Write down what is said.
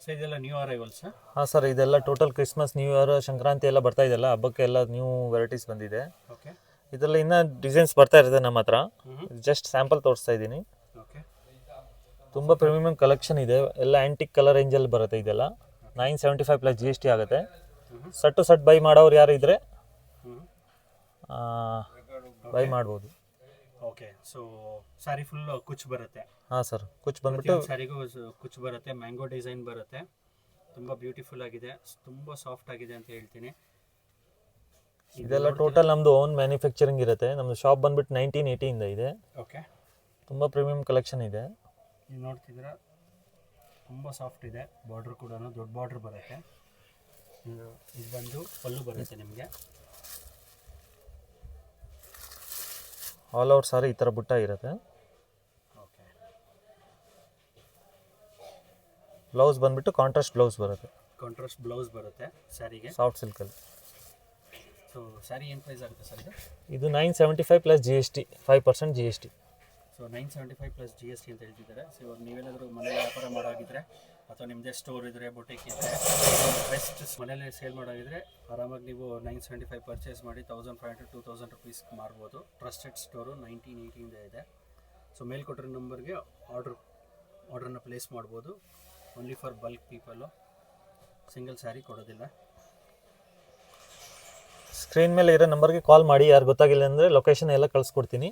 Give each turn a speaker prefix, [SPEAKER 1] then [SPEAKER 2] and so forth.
[SPEAKER 1] So ಇದೆಲ್ಲ new arrivals.
[SPEAKER 2] ಹಾಂ sir, ಇದೆಲ್ಲ total Christmas, new year, Sankranti ಎಲ್ಲ ಬರ್ತಾ ಇದೆಯಲ್ಲ, ಹಬ್ಬಕ್ಕೆ ಎಲ್ಲ ನ್ಯೂ ವೆರೈಟೀಸ್ ಬಂದಿದೆ.
[SPEAKER 1] ಓಕೆ
[SPEAKER 2] ಇದರಲ್ಲಿ ಇನ್ನೂ ಡಿಸೈನ್ಸ್ ಬರ್ತಾ ಇರುತ್ತೆ ನಮ್ಮ ಹತ್ರ. ಜಸ್ಟ್ ಸ್ಯಾಂಪಲ್ ತೋರಿಸ್ತಾ ಇದ್ದೀನಿ.
[SPEAKER 1] ಓಕೆ
[SPEAKER 2] ತುಂಬ ಪ್ರೀಮಿಯಂ ಕಲೆಕ್ಷನ್ ಇದೆ. ಎಲ್ಲ ಆ್ಯಂಟಿಕ್ ಕಲರ್ ರೇಂಜಲ್ಲಿ ಬರುತ್ತೆ. ಇದೆಲ್ಲ 975 ಪ್ಲಸ್ GST ಆಗುತ್ತೆ. ಸಟ್ ಟು ಸಟ್ ಬೈ ಮಾಡೋರು ಯಾರು ಇದ್ದರೆ ಬೈ ಮಾಡ್ಬೋದು.
[SPEAKER 1] ಓಕೆ. ಸೊ ಸ್ಯಾರಿ ಫುಲ್ ಕುಚ್ ಬರುತ್ತೆ.
[SPEAKER 2] ಹಾಂ ಸರ್, ಕುಚ್ ಬಂದ್ಬಿಟ್ಟು
[SPEAKER 1] ಸ್ಯಾರಿಗೂ ಕುಚ್ ಬರುತ್ತೆ. ಮ್ಯಾಂಗೋ ಡಿಸೈನ್ ಬರುತ್ತೆ. ತುಂಬ ಬ್ಯೂಟಿಫುಲ್ ಆಗಿದೆ, ತುಂಬ ಸಾಫ್ಟ್ ಆಗಿದೆ ಅಂತ ಹೇಳ್ತೀನಿ.
[SPEAKER 2] ಇದೆಲ್ಲ ಟೋಟಲ್ ನಮ್ಮದು ಓನ್ ಮ್ಯಾನುಫ್ಯಾಕ್ಚರಿಂಗ್ ಇರುತ್ತೆ. ನಮ್ಮದು ಶಾಪ್ ಬಂದ್ಬಿಟ್ಟು 1980 ಇಂದ ಇದೆ.
[SPEAKER 1] ಓಕೆ.
[SPEAKER 2] ತುಂಬ ಪ್ರೀಮಿಯಂ ಕಲೆಕ್ಷನ್ ಇದೆ.
[SPEAKER 1] ನೀವು ನೋಡ್ತಿದ್ರೆ ತುಂಬ ಸಾಫ್ಟ್ ಇದೆ. ಬಾರ್ಡ್ರ್ ಕೂಡ ದೊಡ್ಡ ಬಾರ್ಡ್ರ್ ಬರುತ್ತೆ. ಇದು ಬಂದು ಪಲ್ಲು ಬರುತ್ತೆ ನಿಮಗೆ.
[SPEAKER 2] ಆಲ್ ಓವರ್ ಸಾರಿ ಈ ಥರ ಬುಟ್ಟ ಇರುತ್ತೆ.
[SPEAKER 1] ಓಕೆ.
[SPEAKER 2] ಬ್ಲೌಸ್ ಬಂದ್ಬಿಟ್ಟು ಕಾಂಟ್ರಾಸ್ಟ್ ಬ್ಲೌಸ್ ಬರುತ್ತೆ.
[SPEAKER 1] ಕಾಂಟ್ರಾಸ್ಟ್ ಬ್ಲೌಸ್ ಬರುತ್ತೆ ಸ್ಯಾರಿಗೆ.
[SPEAKER 2] ಸಾಫ್ಟ್ ಸಿಲ್ಕಲ್ಲಿ.
[SPEAKER 1] ಸೊ ಸ್ಯಾರಿ ಏನು ಪ್ರೈಸ್ ಆಗುತ್ತೆ ಸರ್ ಇದು?
[SPEAKER 2] ಇದು 975 plus GST, 5% GST.
[SPEAKER 1] So 975 plus GST ಅಂತ ಹೇಳ್ತಿದ್ದಾರೆ. ಸೊ ಇವಾಗ ನೀವೇನಾದರೂ ಮನೆ ವ್ಯಾಪಾರ ಮಾಡೋಗಿದ್ರೆ ಅಥವಾ ನಿಮ್ಮದೇ ಸ್ಟೋರ್ ಇದ್ದರೆ, ಬೊಟೆಕ್ ಇದ್ದರೆ, ಬೆಸ್ಟ್ ಮನೇಲಿ ಸೇಲ್ ಮಾಡೋಗಿದ್ರೆ ಆರಾಮಾಗಿ ನೀವು 975 ಪರ್ಚೇಸ್ ಮಾಡಿ 1500 2000 ರುಪೀಸ್ ಮಾರ್ಬೋದು. ಟ್ರಸ್ಟೆಡ್ ಸ್ಟೋರು 1980 ಇಂದ ಇದೆ. ಸೊ ಮೇಲ್ಕೊಟ್ಟಿರೋ ನಂಬರ್ಗೆ ಆರ್ಡ್ರನ್ನ ಪ್ಲೇಸ್ ಮಾಡ್ಬೋದು. Only for bulk people, single sari ಕೊಡೋದಿಲ್ಲ.
[SPEAKER 2] ಸ್ಕ್ರೀನ್ ಮೇಲೆ ಇರೋ ನಂಬರ್ಗೆ ಕಾಲ್ ಮಾಡಿ. ಯಾರು ಗೊತ್ತಾಗಿಲ್ಲ ಅಂದರೆ ಲೊಕೇಶನ್ ಎಲ್ಲ ಕಳಿಸ್ಕೊಡ್ತೀನಿ.